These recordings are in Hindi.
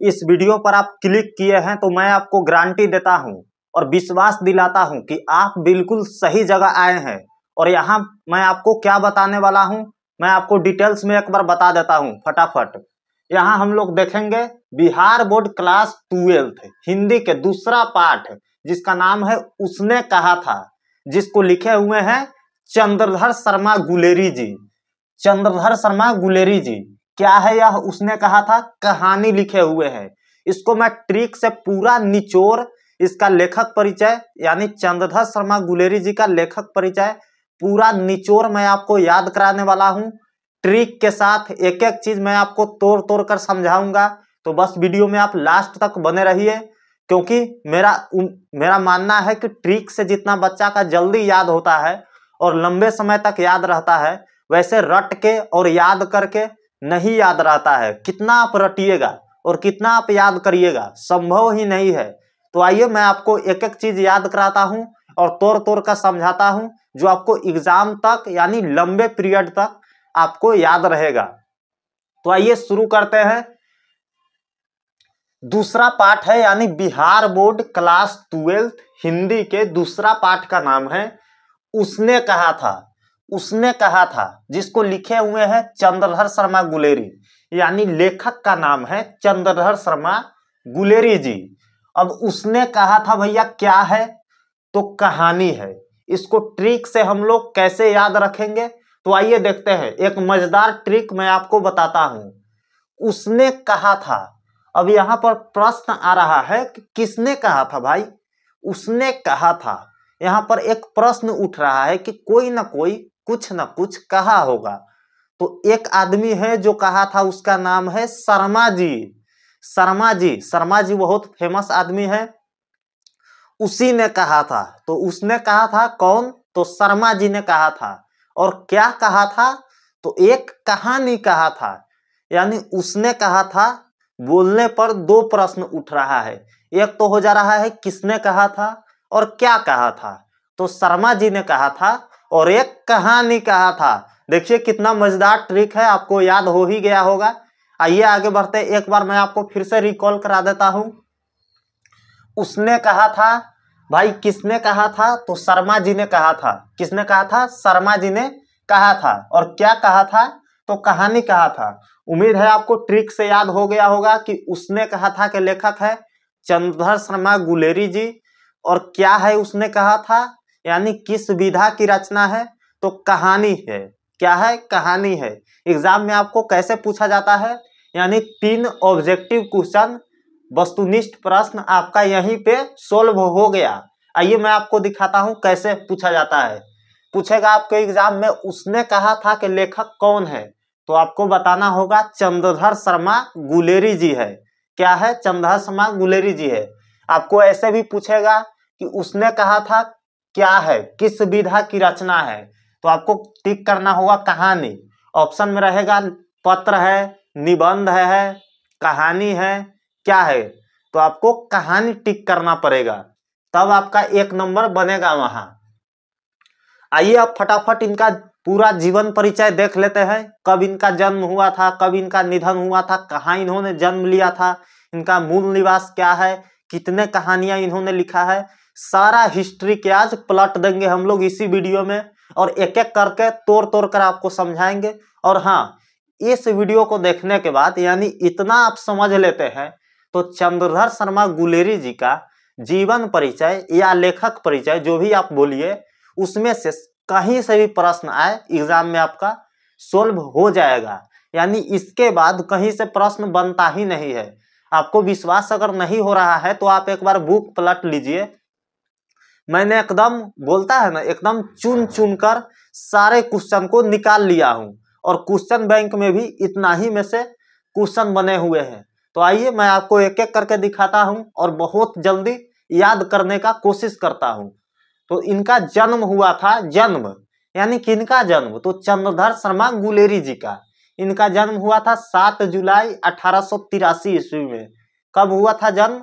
इस वीडियो पर आप क्लिक किए हैं तो मैं आपको गारंटी देता हूं और विश्वास दिलाता हूं कि आप बिल्कुल सही जगह आए हैं। और यहाँ मैं आपको क्या बताने वाला हूं, मैं आपको डिटेल्स में एक बार बता देता हूं फटाफट। यहाँ हम लोग देखेंगे बिहार बोर्ड क्लास 12 हिंदी के दूसरा पाठ, जिसका नाम है उसने कहा था, जिसको लिखे हुए हैं चंद्रधर शर्मा गुलेरी जी। चंद्रधर शर्मा गुलेरी जी क्या है यह उसने कहा था, कहानी लिखे हुए हैं। इसको मैं ट्रिक से पूरा निचोड़ इसका लेखक परिचय यानी चंद्रधर शर्मा गुलेरी जी का लेखक परिचय पूरा निचोड़ मैं आपको याद कराने वाला हूं। ट्रिक के साथ एक एक चीज मैं आपको तोड़ तोड़ कर समझाऊंगा। तो बस वीडियो में आप लास्ट तक बने रहिए, क्योंकि मेरा मानना है कि ट्रिक से जितना बच्चा का जल्दी याद होता है और लंबे समय तक याद रहता है, वैसे रट के और याद करके नहीं याद रहता है। कितना आप रटिएगा और कितना आप याद करिएगा, संभव ही नहीं है। तो आइए मैं आपको एक एक चीज याद कराता हूं और तोड़ तोड़ कर समझाता हूं, जो आपको एग्जाम तक यानी लंबे पीरियड तक आपको याद रहेगा। तो आइए शुरू करते हैं। दूसरा पाठ है यानी बिहार बोर्ड क्लास 12 हिंदी के दूसरा पाठ का नाम है उसने कहा था। उसने कहा था, जिसको लिखे हुए हैं चंद्रधर शर्मा गुलेरी, यानी लेखक का नाम है चंद्रधर शर्मा गुलेरी जी। अब उसने कहा था भैया क्या है, तो कहानी है। इसको ट्रिक से हम लोग कैसे याद रखेंगे, तो आइए देखते हैं। एक मजेदार ट्रिक मैं आपको बताता हूं। उसने कहा था, अब यहां पर प्रश्न आ रहा है कि किसने कहा था भाई, उसने कहा था। यहां पर एक प्रश्न उठ रहा है कि कोई ना कोई कुछ ना कुछ कहा होगा। तो एक आदमी है जो कहा था, उसका नाम है शर्मा जी। शर्मा जी, शर्मा जी बहुत फेमस आदमी है। उसी ने कहा था, तो उसने कहा था कौन, तो शर्मा जी ने कहा था। और क्या कहा था, तो एक कहानी कहा था। यानी उसने कहा था बोलने पर दो प्रश्न उठ रहा है। एक तो हो जा रहा है किसने कहा था और क्या कहा था, तो शर्मा जी ने कहा था और एक कहानी कहा था। देखिए कितना मजेदार ट्रिक है, आपको याद हो ही गया होगा। आइए आगे बढ़ते, एक बार मैं आपको फिर से रिकॉल करा देता हूं। उसने कहा था भाई, किसने कहा था, तो शर्मा जी ने कहा था। किसने कहा था, शर्मा जी ने कहा था। और क्या कहा था, तो कहानी कहा था। उम्मीद है आपको ट्रिक से याद हो गया होगा कि उसने कहा था के लेखक है चंद्रधर शर्मा गुलेरी जी। और क्या है उसने कहा था, यानी किस विधा की रचना है, तो कहानी है। क्या है, कहानी है। एग्जाम में आपको कैसे पूछा जाता है, यानी 3 ऑब्जेक्टिव क्वेश्चन, वस्तुनिष्ठ प्रश्न आपका यहीं पे सोल्व हो गया। आइए मैं आपको दिखाता हूं कैसे पूछा जाता है। पूछेगा आपके एग्जाम में उसने कहा था कि लेखक कौन है, तो आपको बताना होगा चंद्रधर शर्मा गुलेरी जी है। क्या है, चंद्रधर शर्मा गुलेरी जी है। आपको ऐसे भी पूछेगा कि उसने कहा था क्या है, किस विधा की रचना है, तो आपको टिक करना होगा कहानी। ऑप्शन में रहेगा पत्र है, निबंध है, कहानी है, क्या है, तो आपको कहानी टिक करना पड़ेगा, तब आपका 1 नंबर बनेगा वहां। आइए अब फटाफट इनका पूरा जीवन परिचय देख लेते हैं। कब इनका जन्म हुआ था, कब इनका निधन हुआ था, कहाँ इन्होंने जन्म लिया था, इनका मूल निवास क्या है, कितने कहानियां इन्होंने लिखा है, सारा हिस्ट्री के आज पलट देंगे हम लोग इसी वीडियो में। और एक एक करके तोड़ तोड़ कर आपको समझाएंगे। और हाँ, इस वीडियो को देखने के बाद यानी इतना आप समझ लेते हैं, तो चंद्रधर शर्मा गुलेरी जी का जीवन परिचय या लेखक परिचय जो भी आप बोलिए, उसमें से कहीं से भी प्रश्न आए एग्जाम में आपका सोल्व हो जाएगा। यानी इसके बाद कहीं से प्रश्न बनता ही नहीं है। आपको विश्वास अगर नहीं हो रहा है तो आप एक बार बुक पलट लीजिए। मैंने एकदम बोलता है ना, एकदम चुन चुन कर सारे क्वेश्चन को निकाल लिया हूं। और क्वेश्चन बैंक में भी इतना ही में से क्वेश्चन बने हुए हैं। तो आइए मैं आपको एक एक करके दिखाता हूं और बहुत जल्दी याद करने का कोशिश करता हूं। तो इनका जन्म हुआ था, जन्म यानी किनका जन्म, तो चंद्रधर शर्मा गुलेरी जी का। इनका जन्म हुआ था 7 जुलाई 1883 ईस्वी में। कब हुआ था जन्म,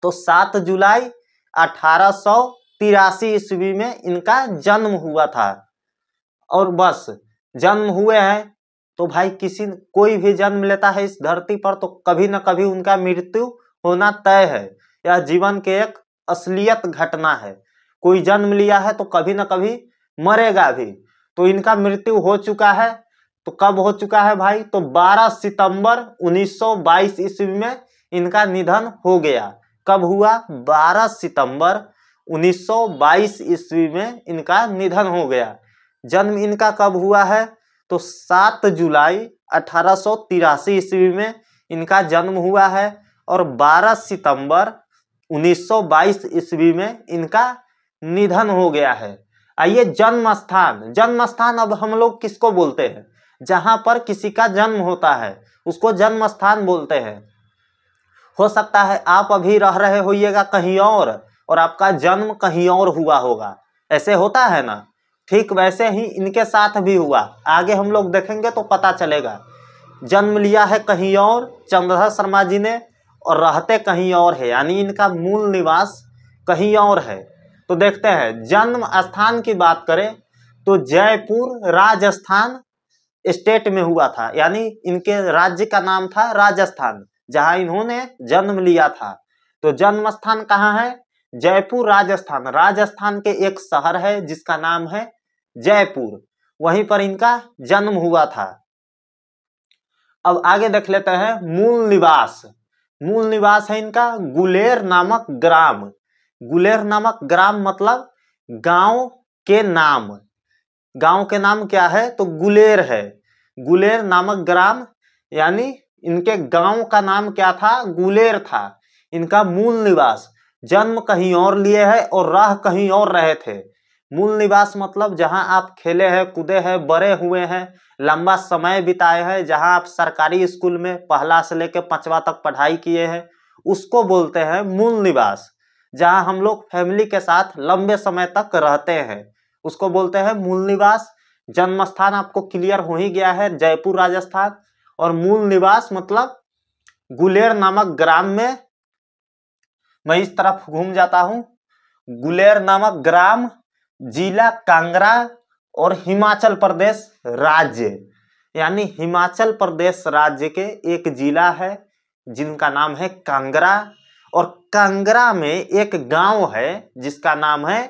तो 7 जुलाई 1883 ईस्वी में इनका जन्म हुआ था। और बस जन्म हुए हैं, तो भाई कोई भी जन्म लेता है इस धरती पर तो कभी न कभी उनका मृत्यु होना तय है। यह जीवन के एक असलियत घटना है। कोई जन्म लिया है तो कभी न कभी मरेगा भी। तो इनका मृत्यु हो चुका है। तो कब हो चुका है भाई? तो 12 सितंबर 1922 ईस्वी में इनका निधन हो गया। कब हुआ? 12 सितंबर 1922 ईस्वी में इनका निधन हो गया। जन्म इनका कब हुआ है? तो 7 जुलाई 1883 ईस्वी में इनका जन्म हुआ है और 12 सितंबर 1922 ईस्वी में इनका निधन हो गया है। आइए, जन्म स्थान अब हम लोग किसको बोलते हैं? जहां पर किसी का जन्म होता है उसको जन्म स्थान बोलते हैं। हो सकता है आप अभी रह रहे होइएगा कहीं और आपका जन्म कहीं और हुआ होगा। ऐसे होता है ना। ठीक वैसे ही इनके साथ भी हुआ। आगे हम लोग देखेंगे तो पता चलेगा। जन्म लिया है कहीं और चंद्रधर शर्मा जी ने और रहते कहीं और है, यानी इनका मूल निवास कहीं और है। तो देखते हैं, जन्म स्थान की बात करें तो जयपुर राजस्थान स्टेट में हुआ था, यानी इनके राज्य का नाम था राजस्थान, जहां इन्होंने जन्म लिया था। तो जन्म स्थान कहाँ है? जयपुर राजस्थान। राजस्थान के एक शहर है जिसका नाम है जयपुर, वहीं पर इनका जन्म हुआ था। अब आगे देख लेते हैं मूल निवास। मूल निवास है इनका गुलेर नामक ग्राम। गुलेर नामक ग्राम मतलब गांव के नाम। गांव के नाम क्या है? तो गुलेर है। गुलेर नामक ग्राम, यानी इनके गांव का नाम क्या था? गुलेर था। इनका मूल निवास। जन्म कहीं और लिए है और रह कहीं और रहे थे। मूल निवास मतलब जहां आप खेले हैं, कूदे हैं, बड़े हुए हैं, लंबा समय बिताए हैं, जहां आप सरकारी स्कूल में पहला से लेकर 5वां तक पढ़ाई किए हैं, उसको बोलते हैं मूल निवास। जहां हम लोग फैमिली के साथ लंबे समय तक रहते हैं उसको बोलते हैं मूल निवास। जन्म स्थान आपको क्लियर हो ही गया है, जयपुर राजस्थान। और मूल निवास मतलब गुलेर नामक ग्राम में, मैं इस तरफ घूम जाता हूं, गुलेर नामक ग्राम, जिला कांगड़ा और हिमाचल प्रदेश राज्य, यानी हिमाचल प्रदेश राज्य के एक जिला है जिनका नाम है कांगड़ा। और कांगड़ा में एक गांव है जिसका नाम है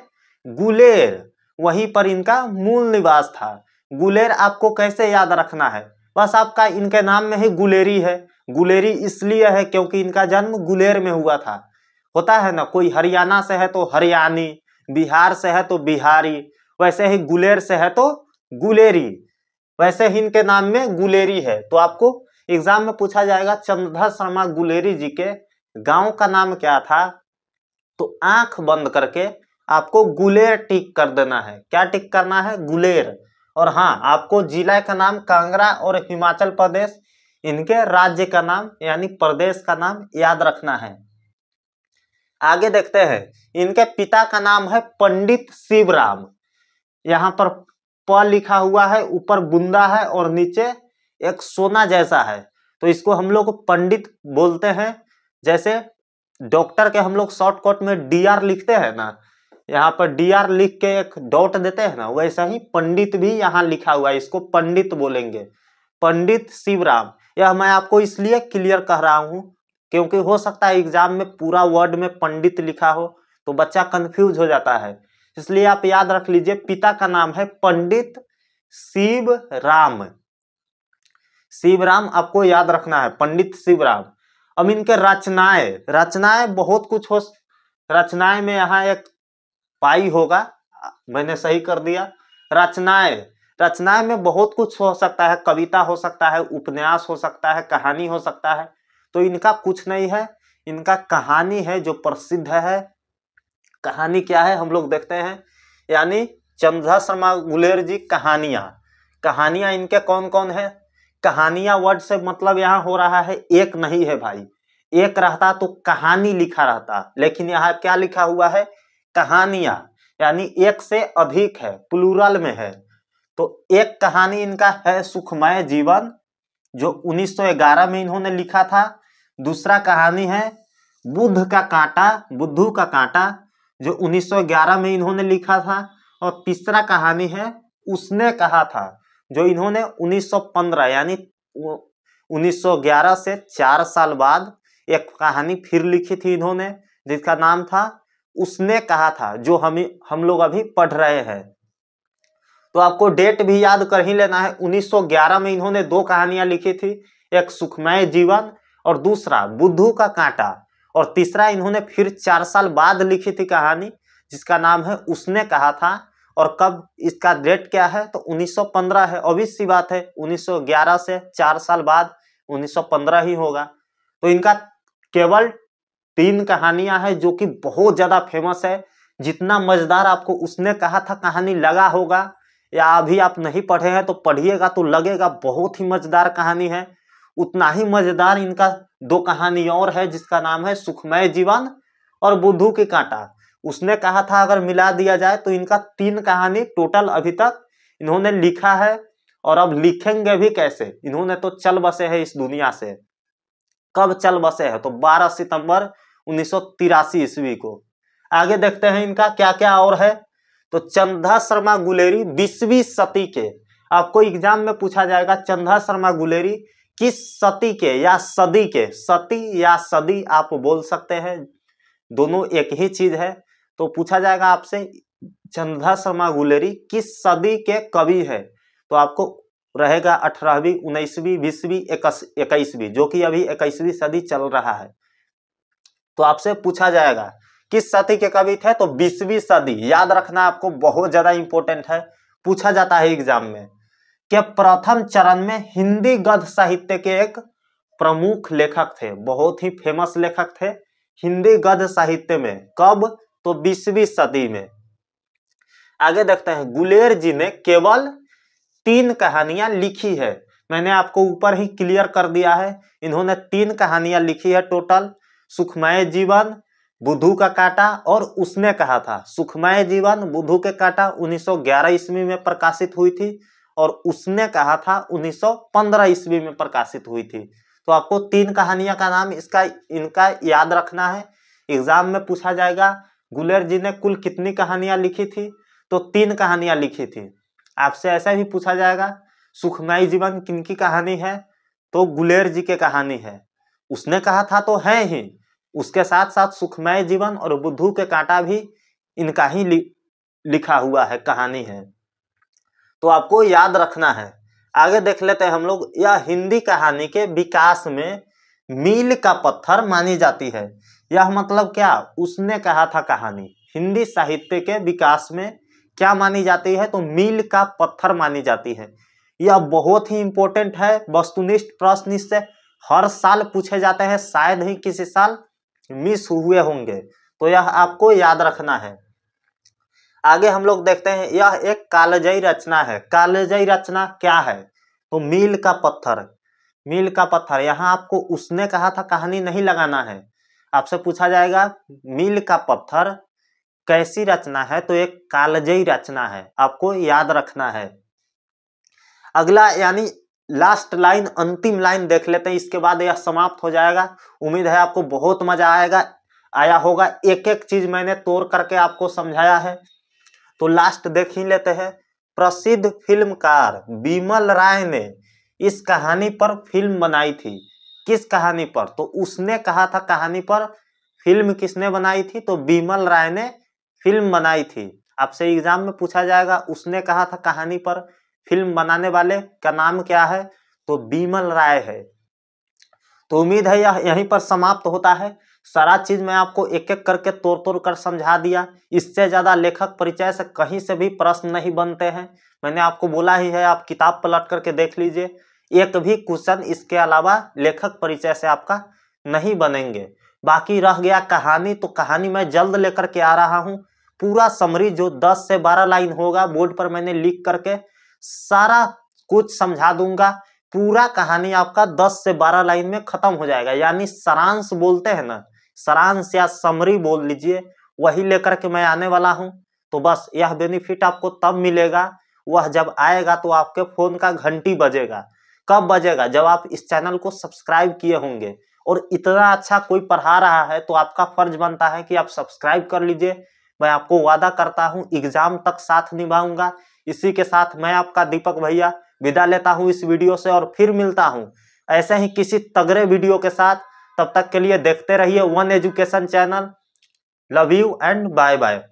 गुलेर, वहीं पर इनका मूल निवास था। गुलेर आपको कैसे याद रखना है? बस आपका इनके नाम में ही गुलेरी है। गुलेरी इसलिए है क्योंकि इनका जन्म गुलेर में हुआ था। होता है ना, कोई हरियाणा से है तो हरियाणी, बिहार से है तो बिहारी, वैसे ही गुलेर से है तो गुलेरी, वैसे ही इनके नाम में गुलेरी है। तो आपको एग्जाम में पूछा जाएगा चंद्रधर शर्मा गुलेरी जी के गांव का नाम क्या था, तो आंख बंद करके आपको गुलेर टिक कर देना है। क्या टिक करना है? गुलेर। और हाँ, आपको जिला का नाम कांगड़ा और हिमाचल प्रदेश, इनके राज्य का नाम यानी प्रदेश का नाम याद रखना है। आगे देखते हैं, इनके पिता का नाम है पंडित शिवराम। यहाँ पर प लिखा हुआ है, ऊपर बुंदा है और नीचे एक सोना जैसा है, तो इसको हम लोग पंडित बोलते हैं। जैसे डॉक्टर के हम लोग शॉर्टकट में डीआर लिखते हैं ना, यहाँ पर डीआर लिख के एक डॉट देते हैं ना, वैसा ही पंडित भी यहाँ लिखा हुआ है, इसको पंडित बोलेंगे, पंडित शिवराम। यह मैं आपको इसलिए क्लियर कह रहा हूँ क्योंकि हो सकता है एग्जाम में पूरा वर्ड में पंडित लिखा हो तो बच्चा कंफ्यूज हो जाता है, इसलिए आप याद रख लीजिए पिता का नाम है पंडित शिवराम। शिवराम आपको याद रखना है, पंडित शिवराम। अब इनके रचनाएं बहुत कुछ हो। रचनाएं में यहाँ एक पाई होगा, मैंने सही कर दिया। रचनाएं में बहुत कुछ हो सकता है, कविता हो सकता है, उपन्यास हो सकता है, कहानी हो सकता है। तो इनका कुछ नहीं है, इनका कहानी है जो प्रसिद्ध है। कहानी क्या है हम लोग देखते हैं, यानी चंद्रधर शर्मा गुलेर जी कहानियां इनके कौन कौन है? कहानियां वर्ड से मतलब यहाँ हो रहा है एक नहीं है भाई, एक रहता तो कहानी लिखा रहता, लेकिन यहाँ क्या लिखा हुआ है? कहानियां, यानी एक से अधिक है, प्लूरल में है। तो एक कहानी इनका है सुखमय जीवन, जो 1911 में इन्होंने लिखा था। दूसरा कहानी है बुद्धू का कांटा, जो 1911 में इन्होंने लिखा था। और तीसरा कहानी है उसने कहा था, जो इन्होंने 1915 यानी 1911 से 4 साल बाद एक कहानी फिर लिखी थी इन्होंने, जिसका नाम था उसने कहा था, जो हम लोग अभी पढ़ रहे हैं। तो आपको डेट भी याद कर ही लेना है। 1911 में इन्होंने 2 कहानियां लिखी थी, एक सुखमय जीवन और दूसरा बुद्धू का कांटा, और तीसरा इन्होंने फिर 4 साल बाद लिखी थी कहानी, जिसका नाम है उसने कहा था। और कब, इसका डेट क्या है, तो 1915 है। ऑब्वियस सी बात है, 1911 से 4 साल बाद 1915 ही होगा। तो इनका केवल 3 कहानियां हैं जो कि बहुत ज्यादा फेमस है। जितना मजेदार आपको उसने कहा था कहानी लगा होगा, या अभी आप नहीं पढ़े हैं तो पढ़िएगा तो लगेगा बहुत ही मजेदार कहानी है, उतना ही मजेदार इनका 2 कहानी और है, जिसका नाम है सुखमय जीवन और बुद्धू की कांटा। उसने कहा था अगर मिला दिया जाए तो इनका 3 कहानी टोटल अभी तक इन्होंने लिखा है, और अब लिखेंगे भी कैसे, इन्होंने तो चल बसे हैं इस दुनिया से। कब चल बसे हैं, तो 12 सितंबर 1983 ईस्वी को। आगे देखते हैं इनका क्या क्या और है। तो चंदा शर्मा गुलेरी 20वीं सदी के, आपको एग्जाम में पूछा जाएगा चंदा शर्मा गुलेरी किस सदी के या सदी के, सती या सदी आप बोल सकते हैं, दोनों एक ही चीज है। तो पूछा जाएगा आपसे चंदा शर्मा गुलेरी किस सदी के कवि है, तो आपको रहेगा 18वीं, 19वीं, 20वीं, 21वीं, जो कि अभी 21वीं सदी चल रहा है। तो आपसे पूछा जाएगा किस सदी के कवि थे, तो 20वीं सदी। याद रखना आपको, बहुत ज्यादा इंपॉर्टेंट है, पूछा जाता है एग्जाम में। कि प्रथम चरण में हिंदी गद्य साहित्य के एक प्रमुख लेखक थे, बहुत ही फेमस लेखक थे हिंदी गद्य साहित्य में। कब, तो 20वीं सदी में। आगे देखते हैं, गुलेर जी ने केवल 3 कहानियां लिखी है। मैंने आपको ऊपर ही क्लियर कर दिया है, इन्होंने 3 कहानियां लिखी है टोटल, सुखमय जीवन, बुद्धू का कांटा और उसने कहा था। सुखमय जीवन, बुद्धू के कांटा 1911 ईस्वी में प्रकाशित हुई थी, और उसने कहा था 1915 ईस्वी में प्रकाशित हुई थी। तो आपको 3 कहानियां का नाम इनका याद रखना है, एग्जाम में पूछा जाएगा गुलेर जी ने कुल कितनी कहानियां लिखी थी, तो 3 कहानियां लिखी थी। आपसे ऐसा भी पूछा जाएगा सुखमय जीवन किनकी कहानी है, तो गुलेर जी की कहानी है। उसने कहा था तो है ही, उसके साथ साथ सुखमय जीवन और बुद्धू के कांटा भी इनका ही लिखा हुआ है, कहानी है। तो आपको याद रखना है। आगे देख लेते हैं हम लोग, यह हिंदी कहानी के विकास में मील का पत्थर मानी जाती है। यह मतलब क्या, उसने कहा था कहानी हिंदी साहित्य के विकास में क्या मानी जाती है, तो मील का पत्थर मानी जाती है। यह बहुत ही इंपॉर्टेंट है, वस्तुनिष्ठ प्रश्न इससे हर साल पूछे जाते हैं, शायद ही किसी साल मिस हुए होंगे, तो यह आपको याद रखना है। आगे हम लोग देखते हैं, यह एक कालजयी रचना है। कालजयी रचना क्या है, तो मील का पत्थर। मील का पत्थर, यहाँ आपको उसने कहा था कहानी नहीं लगाना है, आपसे पूछा जाएगा मील का पत्थर कैसी रचना है, तो एक कालजयी रचना है, आपको याद रखना है। अगला यानी लास्ट लाइन, अंतिम लाइन देख लेते हैं, इसके बाद यह समाप्त हो जाएगा। उम्मीद है आपको बहुत मजा आया होगा, एक एक चीज मैंने तोड़ करके आपको समझाया है। तो लास्ट देख ही लेते हैं। प्रसिद्ध फिल्मकार बिमल राय ने इस कहानी पर फिल्म बनाई थी। किस कहानी पर, तो उसने कहा था कहानी पर फिल्म किसने बनाई थी, तो बिमल राय ने फिल्म बनाई थी। आपसे एग्जाम में पूछा जाएगा उसने कहा था कहानी पर फिल्म बनाने वाले का नाम क्या है, तो बिमल राय है। तो उम्मीद है यह यहीं पर समाप्त होता है। सारा चीज मैं आपको एक एक करके तोड़ तोड़ कर समझा दिया। इससे ज्यादा लेखक परिचय से कहीं से भी प्रश्न नहीं बनते हैं, मैंने आपको बोला ही है, आप किताब पलट करके देख लीजिए, एक भी क्वेश्चन इसके अलावा लेखक परिचय से आपका नहीं बनेंगे। बाकी रह गया कहानी, तो कहानी मैं जल्द लेकर के आ रहा हूँ। पूरा समरी जो 10 से 12 लाइन होगा, बोर्ड पर मैंने लिख करके सारा कुछ समझा दूंगा। पूरा कहानी आपका 10 से 12 लाइन में खत्म हो जाएगा, यानी सारांश बोलते हैं ना, सारांश या समरी बोल लीजिए, वही लेकर के मैं आने वाला हूं। तो बस यह बेनिफिट आपको तब मिलेगा, वह जब आएगा तो आपके फोन का घंटी बजेगा। कब बजेगा, जब आप इस चैनल को सब्सक्राइब किए होंगे। और इतना अच्छा कोई पढ़ा रहा है तो आपका फर्ज बनता है कि आप सब्सक्राइब कर लीजिए। मैं आपको वादा करता हूं एग्जाम तक साथ निभाऊंगा। इसी के साथ मैं आपका दीपक भैया विदा लेता हूं इस वीडियो से और फिर मिलता हूं ऐसे ही किसी तगड़े वीडियो के साथ। तब तक के लिए देखते रहिए one education channel. Love you and bye bye.